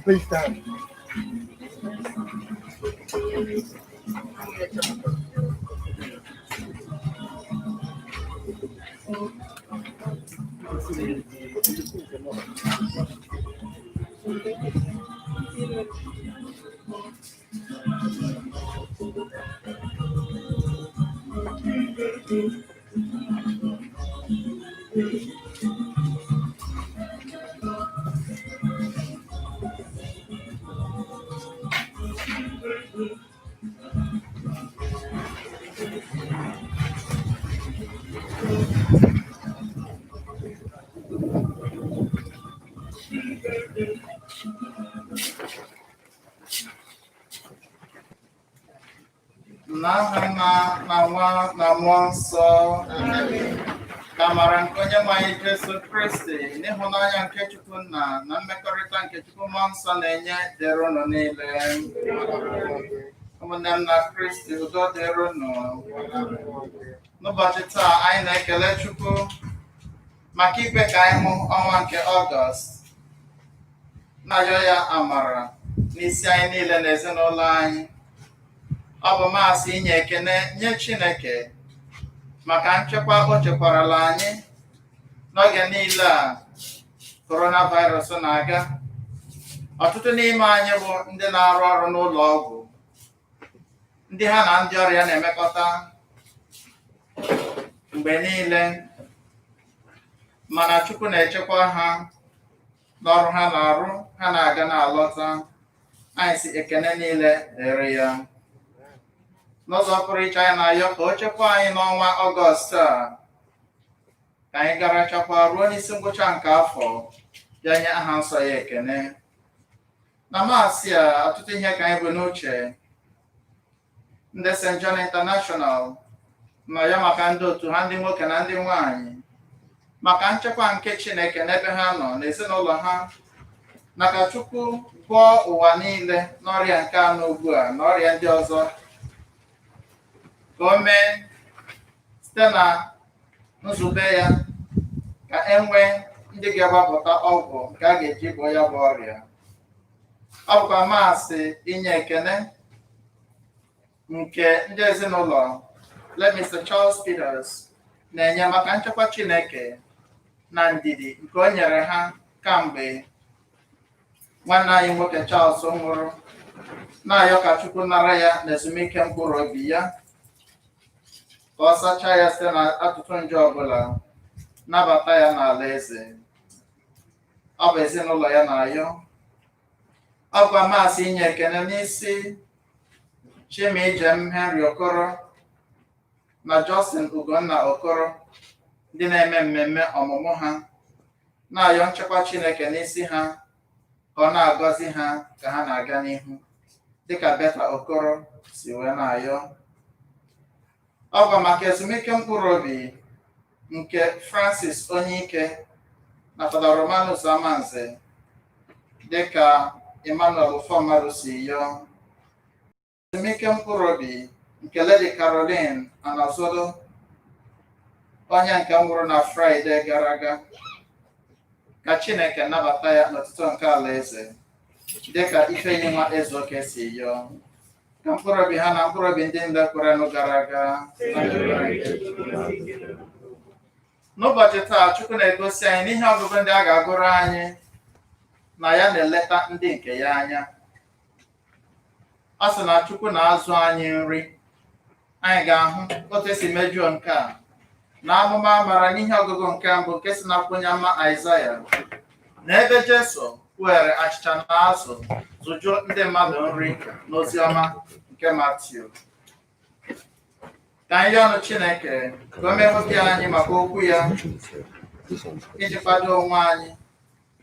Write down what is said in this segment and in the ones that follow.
Please stop. N'aha Nna na Nwa na Mmụọ Nsọ, ka amara nke Onyenwe anyị Jesu Kristi, n'ịhụnanya nke Chukwu Nna na mmekọrịta nke Chukwu Mmụọ Nsọ na-enye dịrị unu niile. Ụmụnne m na Kristi, udo dịrị unu. N'ụbọchị taa, anyị na-ekele Chukwu maka ikwe ka anyị hụ ọnwa nke Ọgọst, na-arịọ ya amara n'isi anyị niile na ezinụlọ anyị. Ọ bụ maasị inye ekene nye Chineke maka nchekwa o chekwarala anyị n'oge niile a coronavirus na-aga. Ọtụtụ n'ime anyị bụ ndị na-arụ ọrụ n'ụlọ ọgwụ, ndị ha na ndị ọrịa na-emekọta mgbe niile, mana Chukwu na-echekwa ha n'ọrụ ha na-arụ, ha na-aga na-alọta. Anyị si ekene niile dịrị ya. N'ụzọ pụrụ iche, anyị na-ayọ ka o chekwa anyị n'ọnwa Ọgọst a, ka anyị gara chakwa ruo n'isi ngwụcha nke afọ, ya nye aha nsọ ya ekene. Na maasị a, ọtụtụ ihe ka anyị bụ n'uche. Ndị St. John International nọ ya maka ndị otu ha, ndị nwoke na ndị nwanyị, maka nchekwa nke Chineke n'ebe ha nọ n'ezinụlọ ha, na ka Chukwu gwọọ ụwa niile n'ọrịa nke anọ ugbu a na ọrịa ndị ọzọ, ka o mee site na nzube ya ka e nwee ndị ga-agbapụta ọgwụ nke a ga-eji gwọọ ya bụ ọrịa. Ọ bụkwa maasị inye ekene nke ndị ezinụlọ Mr. Charles Peters na-enye maka nchekwa Chineke na ndidi nke o nyere ha kamgbe nwanne anyị nwoke Charles nwụrụ, na-ayọ ka Chukwu nara ya na ezumike mkpụrụ obi ya, ka ọ sachaa ya site na atụtụ nje ọbụla, nabata ya n'ala eze. Ọ bụ ezinụlọ ya na-ayọ. Ọ bụ maasị inye ekene n'isi Chimijem Henry Okoro na Justin Ugonna Okoro, ndị na-eme mmemme ọmụmụ ha, na-ayọ nchekwa Chineke n'isi ha, ka ọ na-agọzi ha ka ha na-aga n'ihu, dịka Beta Okoro si wee na-ayọ. Ọ bụ maka ezumike mkpụrụ obi nke Francis Onyeike na Fada Romanus Amanze, dịka Emmanuel Fọmarụ si yọọ. Ezumike mkpụrụ obi nke Lady Caroline Anazodo, onye nke nwụrụ na Fraịde gara aga, ka Chineke nabata ya n'ọtụtụ nke alaeze, dịka Ifeyinwa Ezeoke si yọọ. Ka mkpụrụ obi ha na mkpụrụ obi ndị ndekwerenụ gara aga. N'ụbọchị taa, Chukwu na-egosi anyị n'ihe ọgụgụ ndị a ga-agụrụ anyị na ya na-eleta ndị nke ya anya. Ọ sị na Chukwu na-azụ anyị nri. Anyị ga-ahụ otu esi mejuo nke a na amụma amara n'ihe ọgụgụ nke mbụ nke si na akwụkwọ ama Aịzaya, na ebe Jesu were achịcha na azụ zụjụ ndị mmadụ nri n'ozi ọma nke Matiu. Ka anyị ọnụ Chineke ka o mee nwoke anyị maka okwu ya iji kwado onwe anyị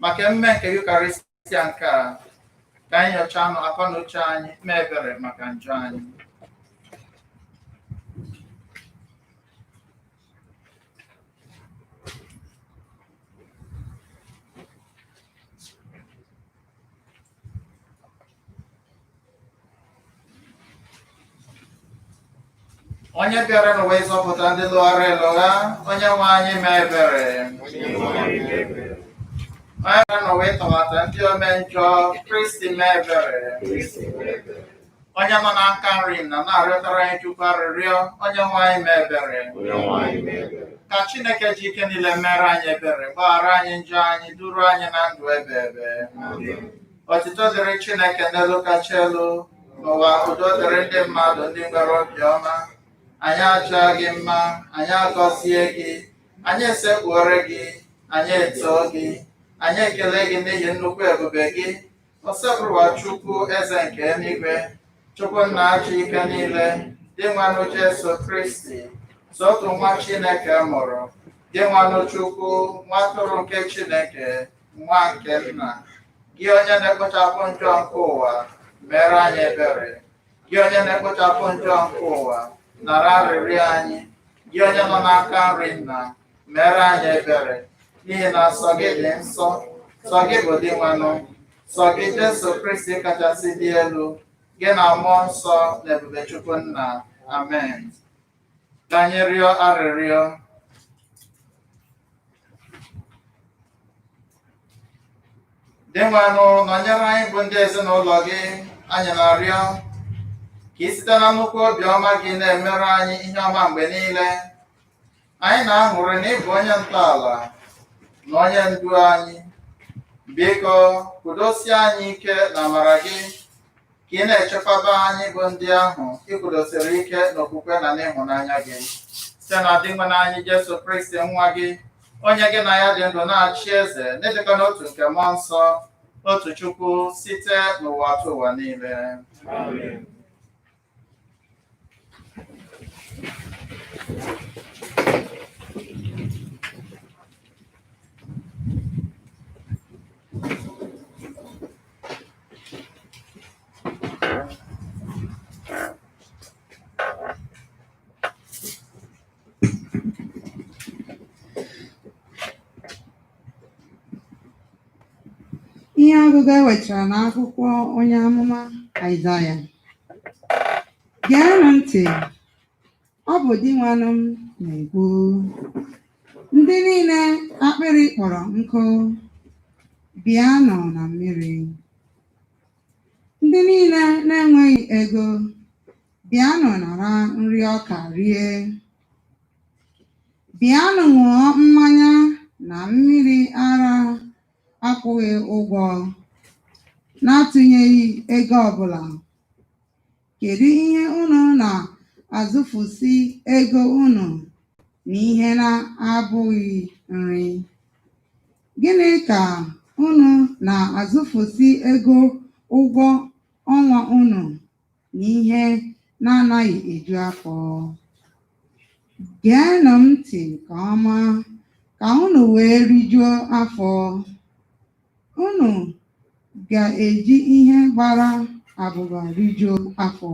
maka emume nke Yukarịstia nke a, ka anyị nyochaa akọ na uche anyị mee ebere maka njọ anyị. Onye bịara n'ụwa ịzọpụta ndị lụghara elụgha, onye nwe anyị mee ebere. Onye bịara n'ụwa ịtọghata ndị ome njọ, Kristi mee ebere. Onye nọ n'aka nri na na-arịọtara anyị Chukwu arịrịọ, onye nwe anyị mee ebere. Ka Chineke ji ike niile mere anyị ebere, gbaghara anyị njọ anyị, duru anyị na ndụ ebe ebe. Otuto dịrị Chineke n'elu kacha elu, n'ụwa udo dịrị ndị mmadụ ndị nwere obiọma. Anyị aja gị mma, anyị agọzie gị, anyị esekpuore gị, anyị etoo gị, anyị ekele gị n'ihi nnukwu ebube gị. Osebụrụwa Chukwu eze nke eluigwe, Chukwu nna achị ike niile, dị nwanụ Jesu Kristi, so otu nwa Chineke mụrụ, dị nwanụ Chukwu, nwa atụrụ nke Chineke, nwa nke nna. Gị onye na-ekpochapụ njọ nke ụwa, mere anyị ebere. Gị onye na-ekpochapụ njọ nke ụwa, nara arịrịọ anyị. Gị onye nọ n'aka nri nna, mere anyị ebere. N'ihi na sọ gị dị nsọ, sọ gị bụ dị nwanụ, sọ gị Jesu Kristi kachasị dị elu, gị na mmụọ nsọ na ebube Chukwu nna. Amen. Ka anyị rịọ arịrịọ. Dị nwanụ, nọnyere anyị bụ ndị ezinụlọ gị, anyị na-arịọ ka ị site na nnukwu obiọma gị na-emere anyị ihe ọma mgbe niile. Anyị na-aṅụrị na ịbụ onye ntọala na onye ndu anyị. Biko kwudosie anyị ike na amara gị, ka ị na-echekwaba anyị bụ ndị ahụ ị kwudosiri ike n'okwukwe na n'ịhụnanya gị, site na dị nwe anyị Jesu Kristi nwa gị, onye gị na ya dị ndụ na-achị eze na-edekọ n'otu nke mmụọ nsọ, otu Chukwu, site n'ụwa atụ ụwa niile. Amen. Ihe ọgụgụ ewetara n'akwụkwọ onye amụma Aịzaya. Geenụ ntị, ọ bụ di nwanụ m na-ekwu. Ndị niile akpịrị kpọrọ nkụ, bịanụ na mmiri. Ndị niile na-enweghị ego, bịanụ nara nri ọka rie. Bịanụ ṅụọ mmanya na mmiri ara akwụghị ụgwọ, na-atụnyeghị ego ọbụla. Kedu ihe unu na-azụfusi ego unu n'ihe na-abụghị nri? Gịnị ka unu na-azụfusi ego ụgwọ ọnwa unu n'ihe na-anaghị eju afọ? Geenụ m ntị nke ọma ka unu wee rijuo afọ. Unu ga-eji ihe gbara abụba rijuo afọ.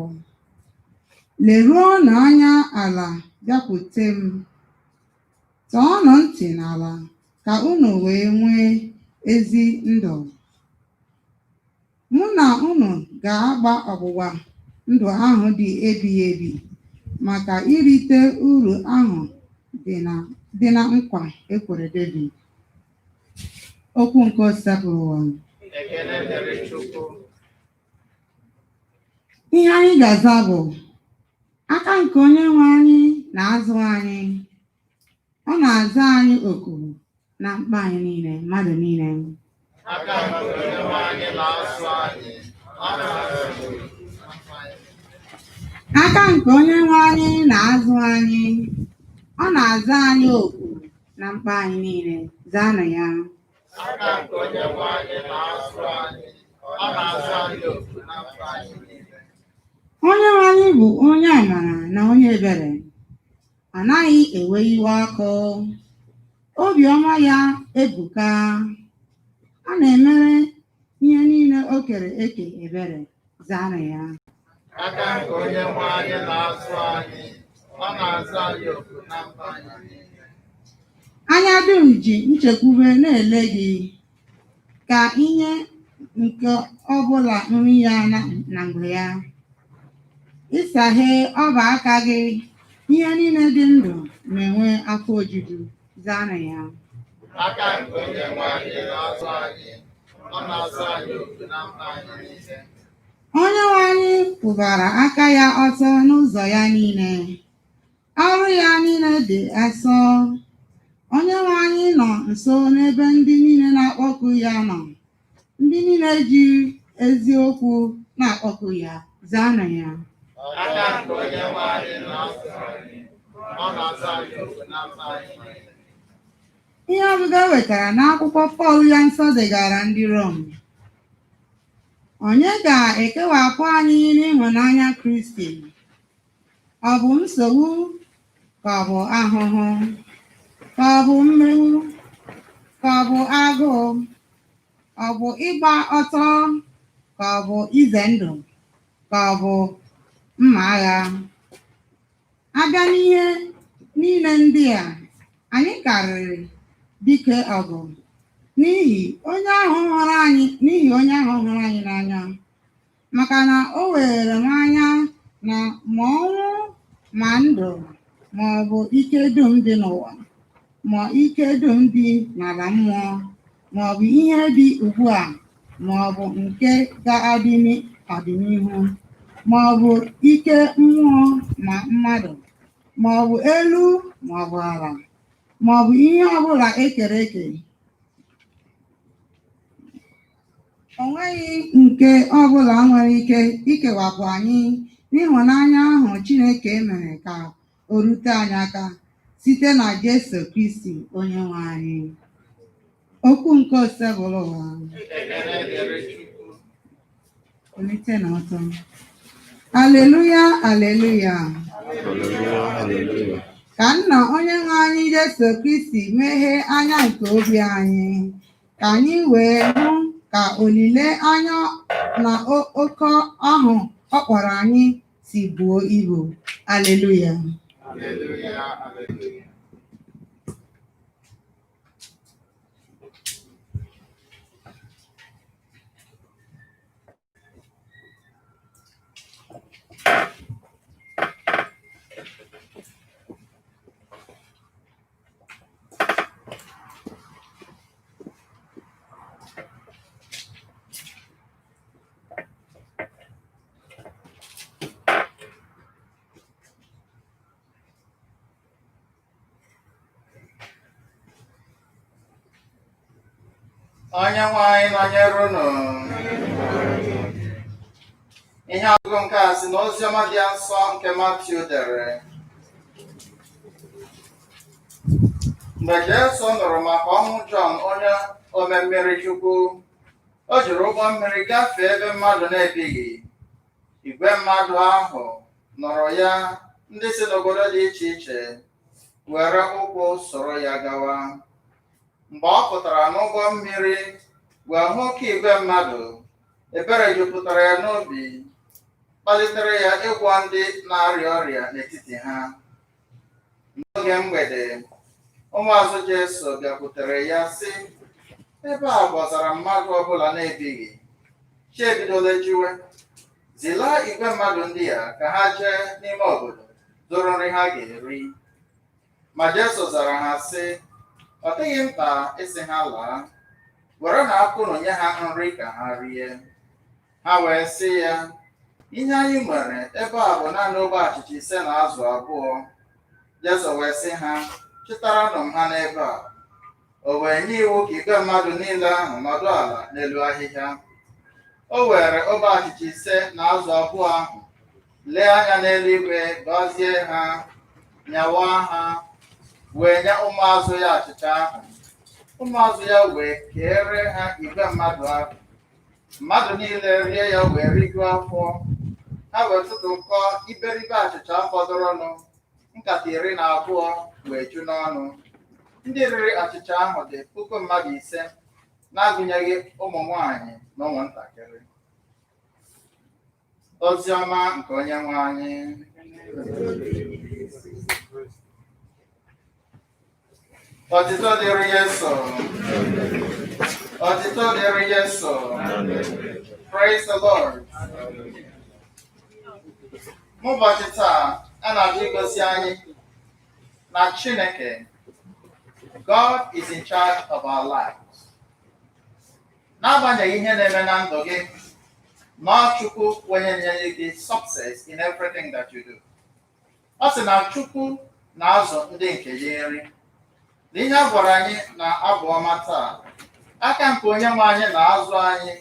Leruonụ anya ala bịakwute m, tọọnụ ntị n'ala ka unu wee nwee ezi ndụ. Mụ na unu ga-agba ọgbụgba ndụ ahụ dị ebighị ebi, maka irite uru ahụ dị na nkwa ekwere David. Okwu nke osepụrụ ụwa. Ekele dịrị Chukwu. Ihe anyị ga-aza bụ aka nke onye nwe anyị na-azụ anyị. Ọ na-aza anyị oku na mkpa anyị niile, mmadụ niile. Aka nke onye nwe anyị na-azụ anyị. Aka nke onye nwe anyị na-azụ anyị. Ọ na-aza anyị oku na mkpa anyị niile. Zaanụ ya. Aka nke onye nwe anyị na-azụ anyị. Ọ ọ na-azụ anyị oku na mkpa anyị niile. Onye nwe anyị bụ onye amara na onye ebere, anaghị ewe iwe ọkụ, obiọma ya ebuka, a na-emere ihe niile o kere eke ebere, zara ya. Aka nke onye nwe anyị na-azụ anyị, ọ na-azụ anyị oku na mkpa anyị niile. Anya dum ji nchekwube na-ele gị, ka inye nke ọbụla nri ya na mgbe ya. Ịsaghee ọba aka gị, ihe niile dị ndụ na-enwe afọ ojuju, zara ya. Aka nke onye nwe anyị na-azụ anyị, ọ na-azụ anyị oku na mkpa anyị niile. Onye nwe anyị kwụbara aka ya ọtọ n'ụzọ ya niile, ọrụ ya niile dị asọ. Onye nwe anyị nọ nso n'ebe ndị niile na-akpọku ya nọ, ndị niile ji eziokwu na-akpọku ya, zara ya. Aka nke onye nwe anyị na-azụ anyị, ọ na-azụ anyị oku na mkpa anyị niile. Ihe ọgụgụ wetara n'akwụkwọ Pọl ya nsọ degara ndị Rom. Onye ga-ekewapụ anyị n'ịhụnanya Kristi? Ọ bụ nsogbu, ka ọ bụ ahụhụ, ka ọ bụ mmegbu, ka ọ bụ agụụ, ọ bụ ịgba ọtọ, ka ọ bụ ize ndụ, ka ọ bụ mma agha? Abịa n'ihe niile ndị a, anyị karịrị dike ọgụ n'ihi onye ahụ hụrụ anyị n'anya, maka na o were m anya na ma ọnwụ ma ndụ, ma ọ bụ ike dum dị n'ụwa, ma ike dum dị n'ala mmụọ, ma ọ bụ ihe dị ugbu a, ma ọ bụ nke ga-adị n'ọdịnihu, ma ọ bụ ike mmụọ ma mmadụ, ma ọ bụ elu ma ọ bụ ala, ma ọ bụ ihe ọbụla ekere eke. O nweghị nke ọbụla nwere ike ikewapụ anyị n'ịhụnanya ahụ Chineke mere ka o rute anyị aka site na Jesu Kristi onye nwe anyị. Okwu nke ose bụrụ ụwa. Olite na ọtọ. Aleluya, aleluya. Ka nna onye nwe anyị Jesu Kristi meghee anya nke obi anyị, ka anyị wee hụ ka olileanya na oke ahụ ọ kpọrọ anyị si buo ibu. Aleluya. Onye nwe anyị nọnyere unu. Ihe ọgụgụ nke a si n'oziọma dị nsọ nke Matiu dere. Mgbe Jesu nụrụ maka ọnwụ Jọn onye omemmiri Chukwu, o jiri ụgbọ mmiri gafee ebe mmadụ na-ebighị. Igwe mmadụ ahụ nụrụ ya, ndị si n'obodo dị iche iche were ụkwụ soro ya gawa. Mgbe ọ pụtara n'ụgbọ mmiri wee hụ oke igwe mmadụ, ebere jupụtara ya n'obi, kpalitere ya ịgwọ ndị na-arịa ọrịa n'etiti ha. N'oge mgbede, ụmụazụ Jesu bịakwutere ya sị, ebe a gbazara mmadụ ọbụla na-ebighị, chi ebidola jiwe, zila igwe mmadụ ndị a ka ha jee n'ime obodo zụrụ nri ha ga-eri. Ma Jesu zara ha sị, ọ dịghị mkpa ịsị ha laa, were na akụnụ nye ha nri ka ha rie. Ha wee sị ya, ihe anyị nwere ebe a bụ naanị ogbe achịcha 5 na azụ 2. Jesu wee sị ha, chịtaranụ m ha n'ebe a. O wee nye iwu ka igwe mmadụ niile ahụ nọdụ ala n'elu ahịhịa. O were ogbe achịcha 5 na azụ 2 ahụ, lee anya n'eluigwe, gọzie ha, nyawa ha, wee nye ụmụazụ ya achịcha ahụ. Ụmụazụ ya wee keere ha igwe mmadụ ahụ. mmadụ niile rie ya wee rijuo afọ. Ha wee tụtụkọ iberibe achịcha fọdụrụnụ nkata 12 wee ju n'ọnụ. Ndị riri achịcha ahụ dị 5,000, na-agụnyeghị ụmụ nwanyị na ụmụntakịrị. Ozi ọma nke Onyenwe anyị. Otito dịrị Yesu. Otito dịrị Yesu. Praise the Lord. N'ụbọchị taa, a na-abịa igosi anyị na Chineke, God is in charge of our lives. N'agbanyeghị ihe na-eme na ndụ gị, na Chukwu onye na-enye gị success in everything that you do. Ọ sị na Chukwu na-azụ ndị nke ya nri. Na ihe a gwara anyị na abụ ọma taa, aka nke Onyenwe anyị na-azụ anyị,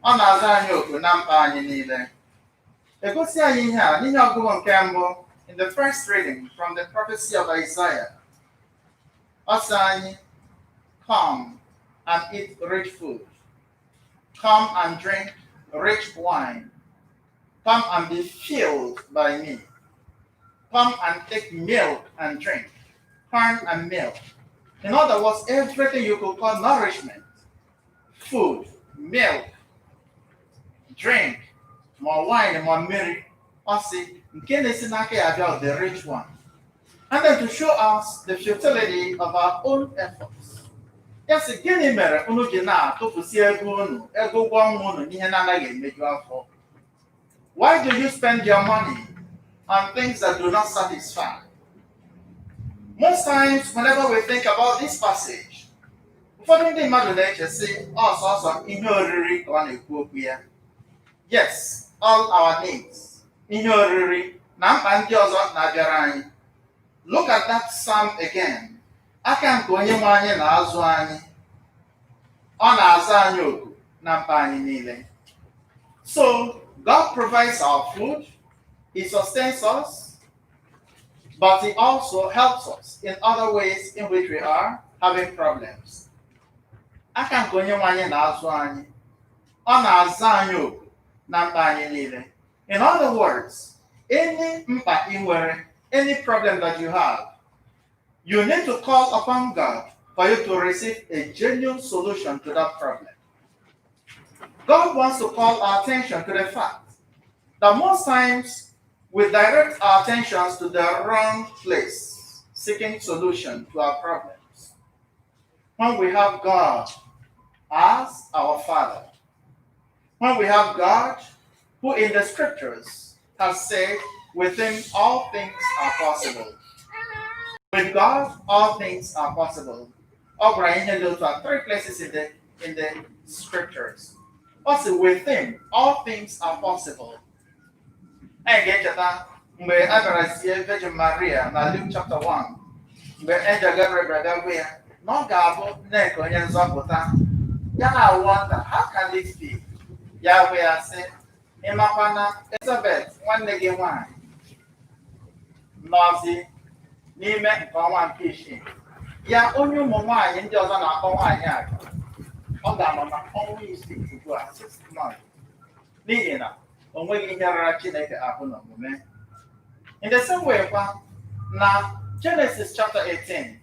ọ na-azụ anyị oku na mkpa anyị niile. Egosi anyị ihe a n'ihe ọgụgụ nke mbụ, in the first reading from the prophecy of Isaiah. Ọ sị anyị, come and eat rich food. Come and drink rich wine. Come and be filled by me. Come and take milk and drink, corn and milk. In other words, everything you could call nourishment, food, milk, drink, more wine, more milk. Also, the rich one. And then to show us the futility of our own efforts. Yes, again, why do you spend your money on things that do not satisfy? Most times, whenever we think about this passage, yes, all our needs. Look at that psalm again. So, God provides our food, He sustains us, but He also helps us in other ways in which we are having problems. In other words, any problem that you have, you need to call upon God for you to receive a genuine solution to that problem. God wants to call our attention to the fact that most times we direct our attentions to the wrong place, seeking solution to our problems. When we have God as our Father, when we have God who in the scriptures has said, with Him all things are possible. With God, all things are possible. Those are 3 places in the scriptures. Also, with Him, all things are possible. And get that where Abraham Virgin Maria, now Luke chapter 1, where Angel Gabriel where no Gabo, Neko, and Zabota. I wonder, how can this be? Yahweh said, Imapana, Elizabeth, one leg one. Nazi, Nime, one fishing. Ya only Mama in the other one. Mama only speak to God 6 months. Nina, on waking her Chineke happen on woman. In the same way, now Genesis chapter 18,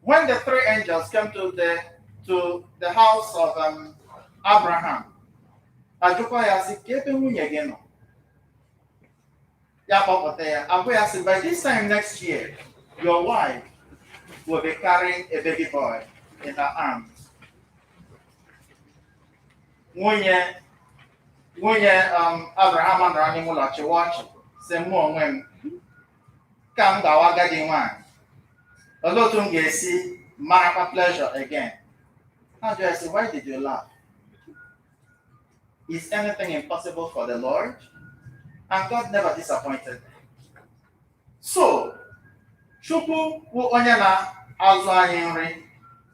when the 3 angels came to the house of Abraham, Ajukwaya said, by this time next year, your wife will be carrying a baby boy in her arms. Abraham and Ranimula watch, say more when come the Wagadi one. A lot of see Marapa pleasure again. How do I say, why did you laugh? Is anything impossible for the Lord? And God never disappointed. So, Chukwu wu onye na-azụ anyị nri,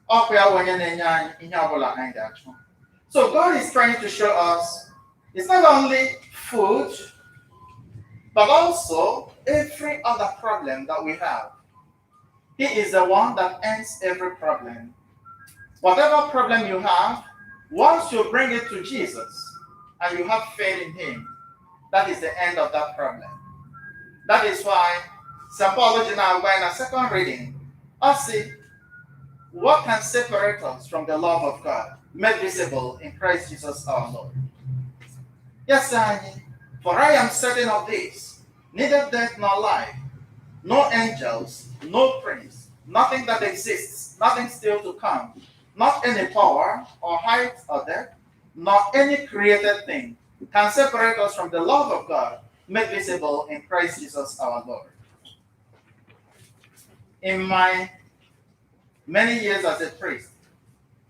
ọkụ ya onye na-enye anyị ihe ọbụla anyị ga-achọ. So God is trying to show us it's not only food, but also every other problem that we have. He is the one that ends every problem. Whatever problem you have, Once you bring it to Jesus and you have faith in him, that is the end of that problem. That is why St. Paul in a second reading, I see what can separate us from the love of God, made visible in Christ Jesus our Lord. Yes, for I am certain of this, neither death nor life, no angels, no prince, nothing that exists, nothing still to come, not any power or height or depth, not any created thing can separate us from the love of God made visible in Christ Jesus our Lord. In my many years as a priest,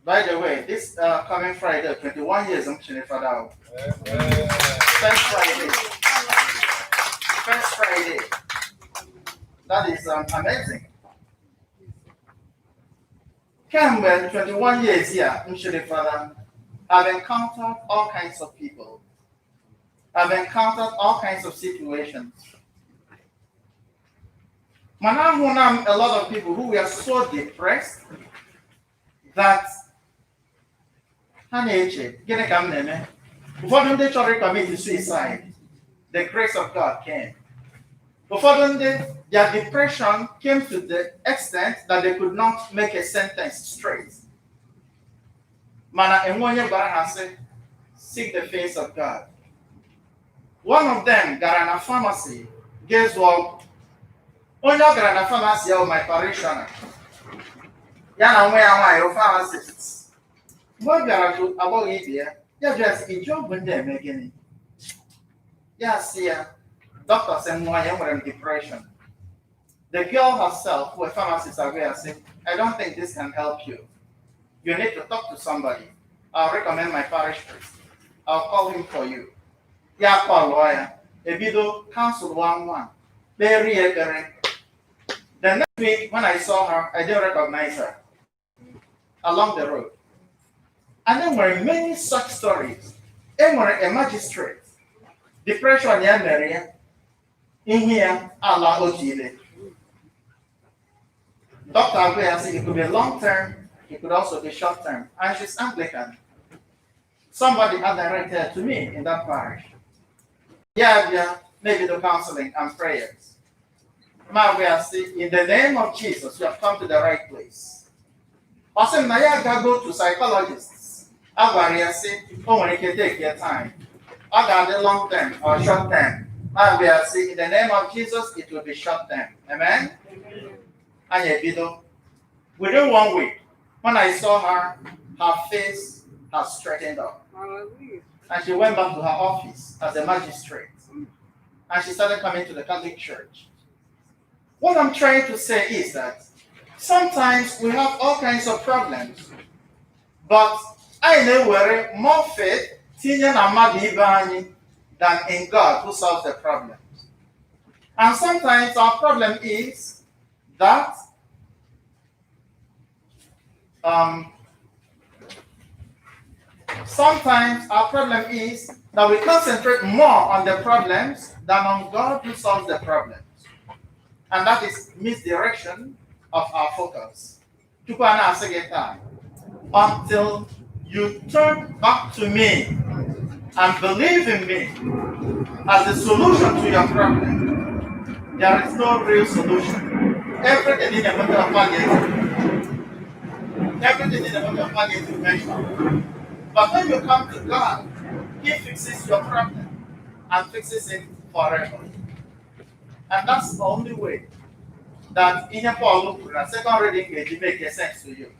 by the way, this coming Friday, 21 years, I'm First Friday. First Friday. That is amazing. Campbell, 21 years here, Father, I've encountered all kinds of people. I've encountered all kinds of situations. Manam, a lot of people who were so depressed that before they tried to commit suicide, the grace of God came. Before their depression came to the extent that they could not make a sentence straight. Mana enwonye bara ha say, seek the face of God. One of them got in a pharmacy. Guess what? Onye got in a pharmacy of my parishioner. Ya na nwe pharmacists. Mo gara to about here. Ya just job when they making it. Ya see ya. Doctor said, no, I am in depression. The girl herself, who a pharmacist, are saying, I don't think this can help you. You need to talk to somebody. I'll recommend my parish priest. I'll call him for you. Yeah, call lawyer. A video counsel 1-1. Very ignorant. The next week, when I saw her, I didn't recognize her along the road. And there were many such stories. There were a magistrate. Depression, yeah, Mary. In here, Allah Ojile. Dr. Agwe said it could be long term, it could also be short term. And she's Anglican. Somebody had directed to me in that parish. Yeah, maybe the counseling and prayers. Magwe said, in the name of Jesus, you have come to the right place. Also, Naya go to psychologists. Agwaria said, oh, when you can take your time. I got the long term or short term. And we are saying in the name of Jesus, it will be short term. Amen? And yet, within 1 week, when I saw her, her face has straightened up. And she went back to her office as a magistrate. And she started coming to the Catholic Church. What I'm trying to say is that sometimes we have all kinds of problems, but I know where more faith than in God who solves the problems. And sometimes our problem is that we concentrate more on the problems than on God who solves the problems. And that is misdirection of our focus. Until you turn back to me and believe in me as the solution to your problem, there is no real solution. Everything in the matter of palliative measure. But when you come to God, He fixes your problem and fixes it forever. And that's the only way that in Paul, second reading may make sense to you.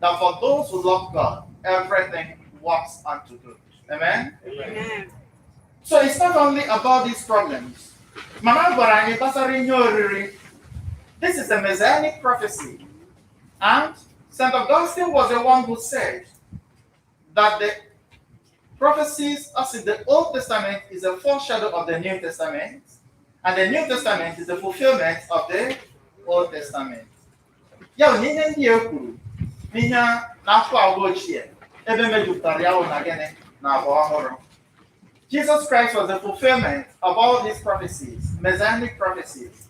That for those who love God, everything works unto good. Amen? Amen. So it's not only about these problems. This is a messianic prophecy. And St. Augustine was the one who said that the prophecies as in the Old Testament is a foreshadow of the New Testament, and the New Testament is the fulfillment of the Old Testament. Jesus Christ was the fulfillment of all these prophecies, messianic prophecies.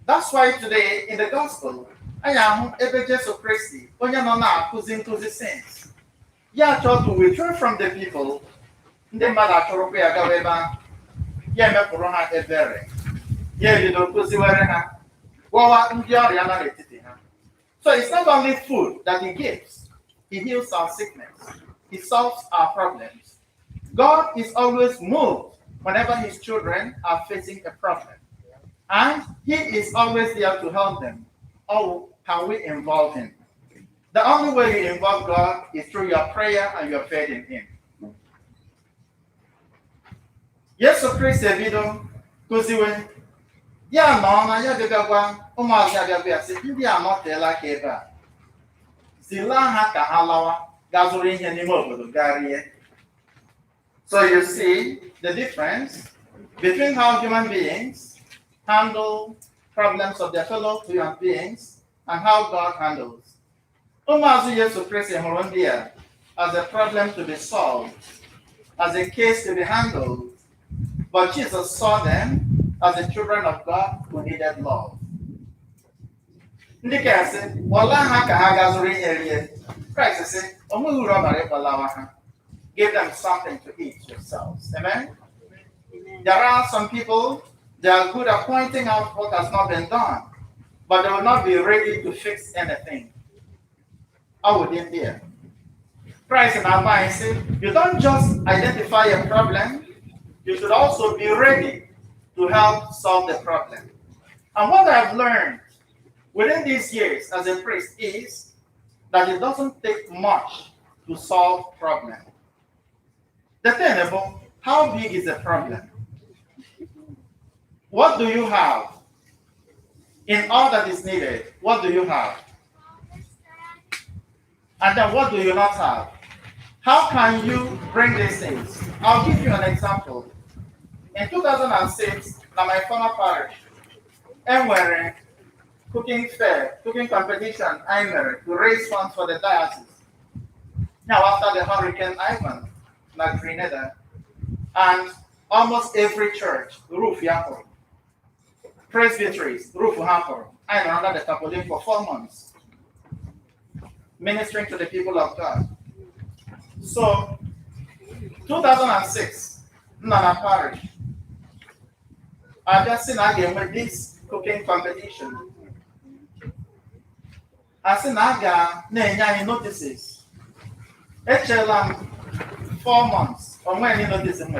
That's why today in the gospel, I am Ebe Jesu Christi, onye no na akuzi nkuzi saints. ya chọọ to withdraw from the people, ndị mmadụ achọrọkwa ya gawa ebe ahụ, ya emepụrụ ha ebere, ya ebido kụziwere ha, gwọwa ndị ọrịa nọ n'etiti ha. So it's not only food that he gives, he heals our sickness, he solves our problems. God is always moved whenever his children are facing a problem, and he is always there to help them. Or can we involve him? The only way you involve God is through your prayer and your faith in him. Yesu Kristo ebido kụziwe, ya nọ na ya bịagagwa ụmụazị abịagwa ya sị, ndị a nọteela ka ebe a, zila ha ka ha lawa gaa zụrụ ihe n'ime obodo gaa rie. So you see the difference between how human beings handle problems of their fellow human beings and how God handles. Ụmụazị Yesu Kristo hụrụ ndị a as a problem to be solved, as a case to be handled, but Jesus saw them as the children of God who needed love. Ndị ka sị, ọla ha ka ha gaa zụrụ ihe rie. Christ sị, o nweghị uru ọ bara ịkpọlawa ha. Give them something to eat yourselves. Amen? There are some people, they are good at pointing out what has not been done, but they will not be ready to fix anything. How would it be? Christ in our mind said, you don't just identify a problem, you should also be ready to help solve the problem. And what I've learned within these years as a priest is that it doesn't take much to solve problems. The thing about how big is the problem? What do you have? In all that is needed, what do you have? And then what do you not have? How can you bring these things? I'll give you an example. In 2006, in my former parish, I were cooking fair, cooking competition, to raise funds for the diocese. Now after the Hurricane Ivan, like Grenada, and almost every church, roof yapor, presbyteries, roof yapor. I am under the Capolin for 4 months, ministering to the people of God. So, 2006, Nana Parish, I just seen again with this cooking competition. I seen again notices. HLM 4 months from when he noticed him.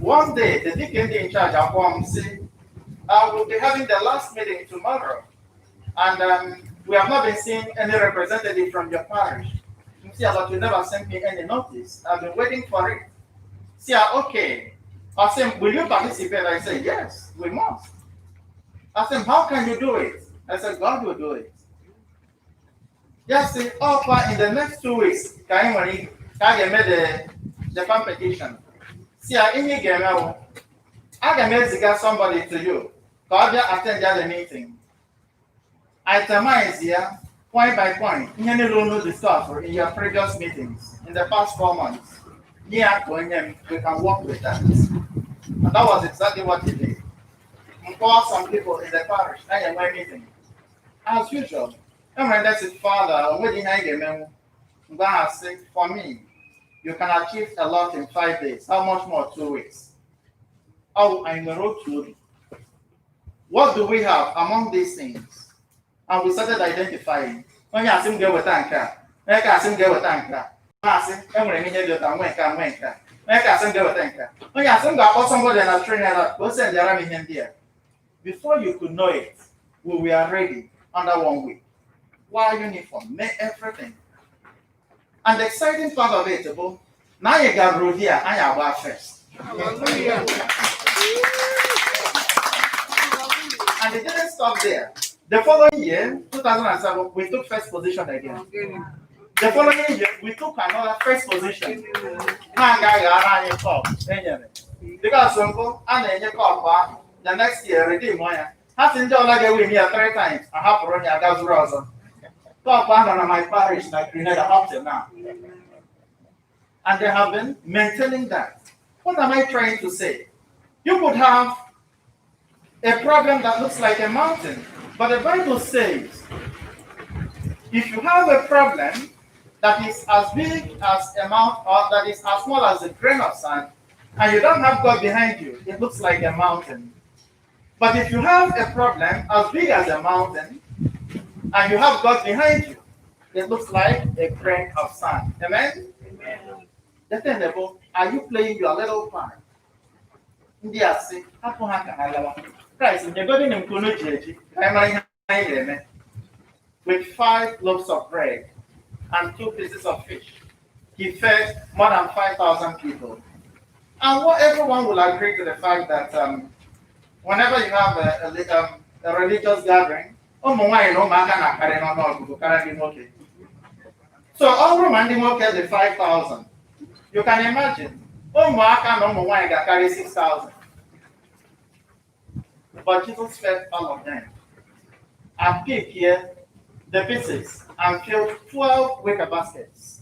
One day, the deacon in charge of one said, I will be having the last meeting tomorrow, and we have not been seeing any representative from your parish. You see, but you never sent me any notice. I've been waiting for it. See, okay. I said, will you participate? I said, yes, we must. I said, how can you do it? I said, God will do it. Just say, in the next 2 weeks, can you make the competition? See, I can somebody to you. God will attend the meeting. Itemize here, point by point. You know the stuff in your previous meetings in the past 4 months. We can work with that. And that was exactly what he did. We called some people in the parish, and my meeting. As usual. And when that's his father, what did I get? God said, for me, you can achieve a lot in 5 days. How much more 2 weeks? Oh, I'm the road to. What do we have among these things? And we started identifying. When you ask him, go with anchor. Make us him go with anchor. Ask him, and when he did it, and when can make us him go with anchor. When you ask him, got somebody and a trainer, go send the army in there. Before you could know it, we were ready under 1 week. Why uniform? Make everything. And the exciting part of it, now you got road here, and you are first. And it didn't stop there. The following year, 2007, we took first position again. The following year, we took another first position. Because the next year, redeem one. Half in the win here 3 times. I have to run your gas browser. Top one on my parish, like Grenada up till now. And they have been maintaining that. What am I trying to say? You could have a problem that looks like a mountain, but the Bible says, if you have a problem that is as big as a mountain, or that is as small as a grain of sand, and you don't have God behind you, it looks like a mountain. But if you have a problem as big as a mountain, and you have God behind you, it looks like a grain of sand. Amen? Amen. The thing about, are you playing your little part? Christ, with 5 loaves of bread and 2 pieces of fish, he fed more than 5,000 people. And what everyone will agree to the fact that whenever you have a religious gathering, so all Roman the 5,000. You can imagine, carry 6,000. But Jesus fed all of them and picked here the pieces and filled 12 wicker baskets.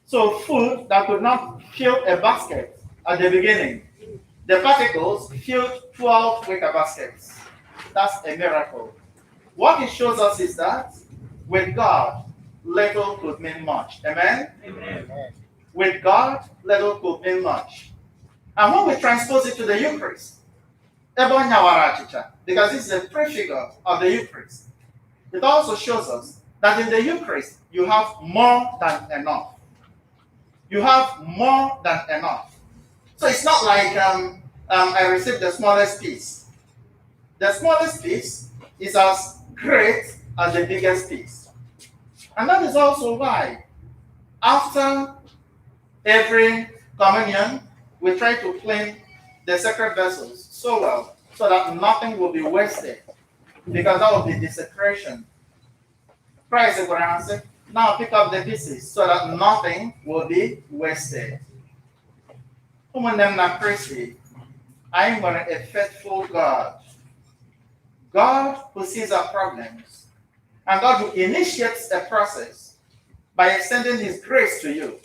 So food that could not fill a basket at the beginning, the particles filled 12 wicker baskets. That's a miracle. What it shows us is that with God, little could mean much. Amen? Amen. With God, little could mean much. And when we transpose it to the Eucharist, because this is a prefigure of the Eucharist, it also shows us that in the Eucharist, you have more than enough. You have more than enough. So it's not like I received the smallest piece. The smallest piece is as great as the biggest piece. And that is also why, after every communion, we try to clean the sacred vessels so well, so that nothing will be wasted, because that will be desecration. Christ said, now pick up the pieces so that nothing will be wasted. I'm a faithful God. God who sees our problems, and God who initiates a process by extending His grace to you.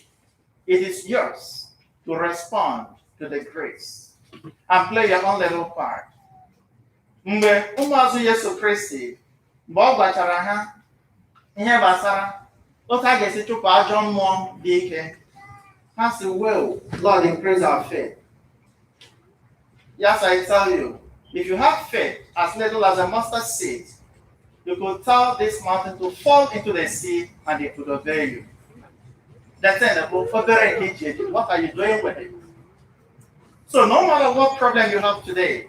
It is yours to respond to the grace and play your own little part. Mgbe ụmụazụ Yesu Kristi, mgbe ọ gwachara ha ihe gbasara otu a ga-esi chụpụ ajọ mmụọ dị ike, ha si, well, Lord, increase our faith. Yes, I tell you, if you have faith as little as a mustard seed, you could tell this mountain to fall into the sea and it would obey you. That's it. What are you doing with it? So no matter what problem you have today,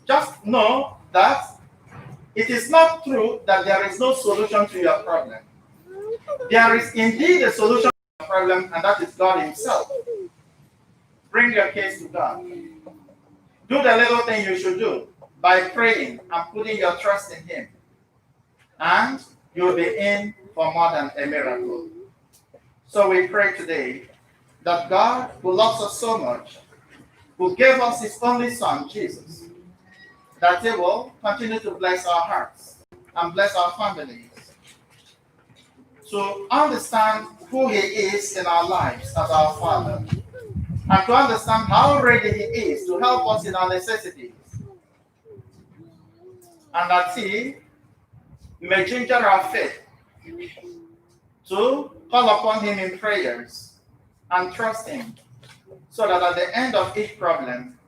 just know that it is not true that there is no solution to your problem. There is indeed a solution to your problem, and that is God Himself. Bring your case to God. Do the little thing you should do by praying and putting your trust in Him. And you'll be in for more than a miracle. So we pray today that God, who loves us so much, who gave us His only Son, Jesus, that He will continue to bless our hearts and bless our families, to understand who He is in our lives as our Father, and to understand how ready He is to help us in our necessities, and that He may ginger our faith to call upon Him in prayers and trust Him, so that at the end of each problem,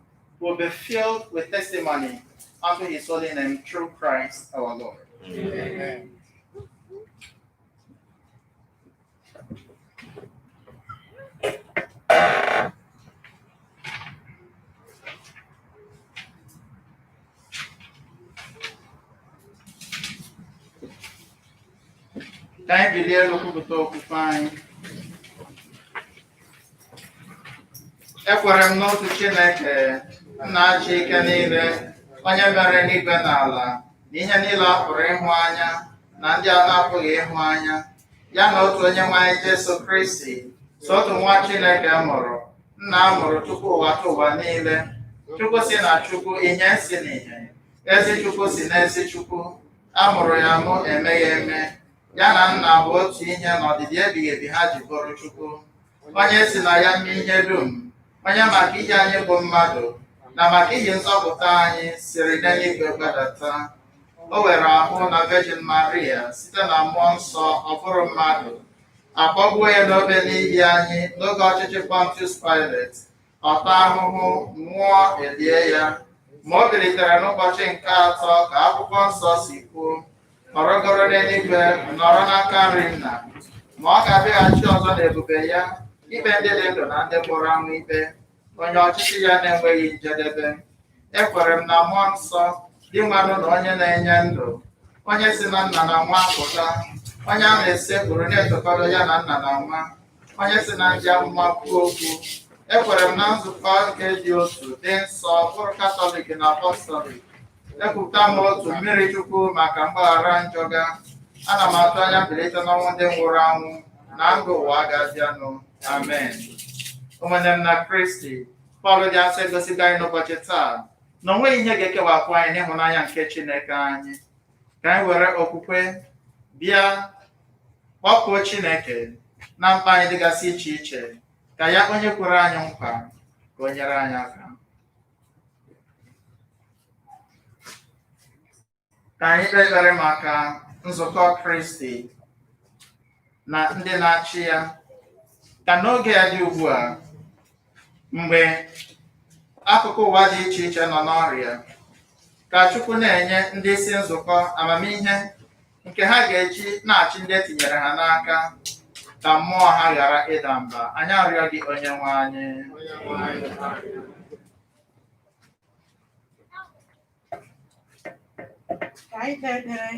we'll be filled with testimony unto His holy name through Christ our Lord. Amen. Ka anyị bilie n'okwupụta okwukwe anyị. Ekwere m n'otu Chineke, nna achị ike niile, onye mere n'igwe na ala, na ihe niile a pụrụ ịhụ anya na ndị a na-apụghị ịhụ anya, ya na otu onye nwe anyị Jesu Kristi, so otu nwa Chineke mụrụ, nna a mụrụ tupu ụwa tụ ụwa niile, Chukwu si na Chukwu, ihe si n'ihe, ezi Chukwu si n'ezi Chukwu, a mụrụ ya mụ, eme ya eme, ya na nna bụ otu ihe n'ọdịdị ebighị ebi ha ji bụrụ Chukwu, onye si na ya mee ihe dum, onye maka ihe anyị bụ mmadụ na maka ihe nzọpụta anyị siri n'eluigwe gbadata. O were ahụ na Virgin Maria site na mmụọ nsọ, ọ bụrụ mmadụ, akpọgbuo ya n'obe n'ihi anyị n'oge ọchịchị Pontius Pilate, ọta ahụhụ, nwụọ, elie ya. Ma o bilitere n'ụbọchị nke atọ ka akwụkwọ nsọ si kwuo, nọrọgoro n'eluigwe, nọrọ n'aka nri Nna. Ma ọ ga-abịaghachi ọzọ n'ebube ya, ikpe ndị dị ndụ na ndị nwụrụ anwụ ikpe, onye ọchịchị ya na-enweghị njedebe. Ekwere m na mmụọ nsọ, dị mmanụ na onye na-enye ndụ, onye si na Nna na Nwa pụta, onye a na-esekpụrụ na-etokọrọ ya na Nna na Nwa, onye si na ndị amụma kwuo okwu. Ekwere m na nzukọ nke dị otu, dị nsọ, bụrụ Katọlik na Apọstọlik. Ekwupụta m otu mmiri Chukwu maka mgbaghara njọ ga. Ana m atụ anya mbilite n'ọnwụ ndị nwụrụ anwụ na ndụ ụwa ga-abịanụ. Amen. Ụmụnne m na Kristi, Pọl dị asị egosigo anyị n'ụbọchị taa na o nweghị ihe ga-ekewapụ anyị n'ịhụnanya nke Chineke anyị. Ka anyị were okwukwe bịa kpọkuo Chineke na mkpa anyị dịgasị iche iche, ka ya onye kwere anyị nkwa ka o nyere anyị aka. Ka anyị kpee ekpere maka nzukọ Kristi na ndị na-achị ya, ka n'oge ya dị ugbu a, mgbe akụkụ ụwa dị iche iche nọ n'ọrịa, ka Chukwu na-enye ndị isi nzukọ amamihe nke ha ga-eji na-achị ndị etinyere ha n'aka, ka mmụọ ha ghara ịda mba. Anyị arịọ gị, Onyenwe anyị. Ka anyị kpee ekpere.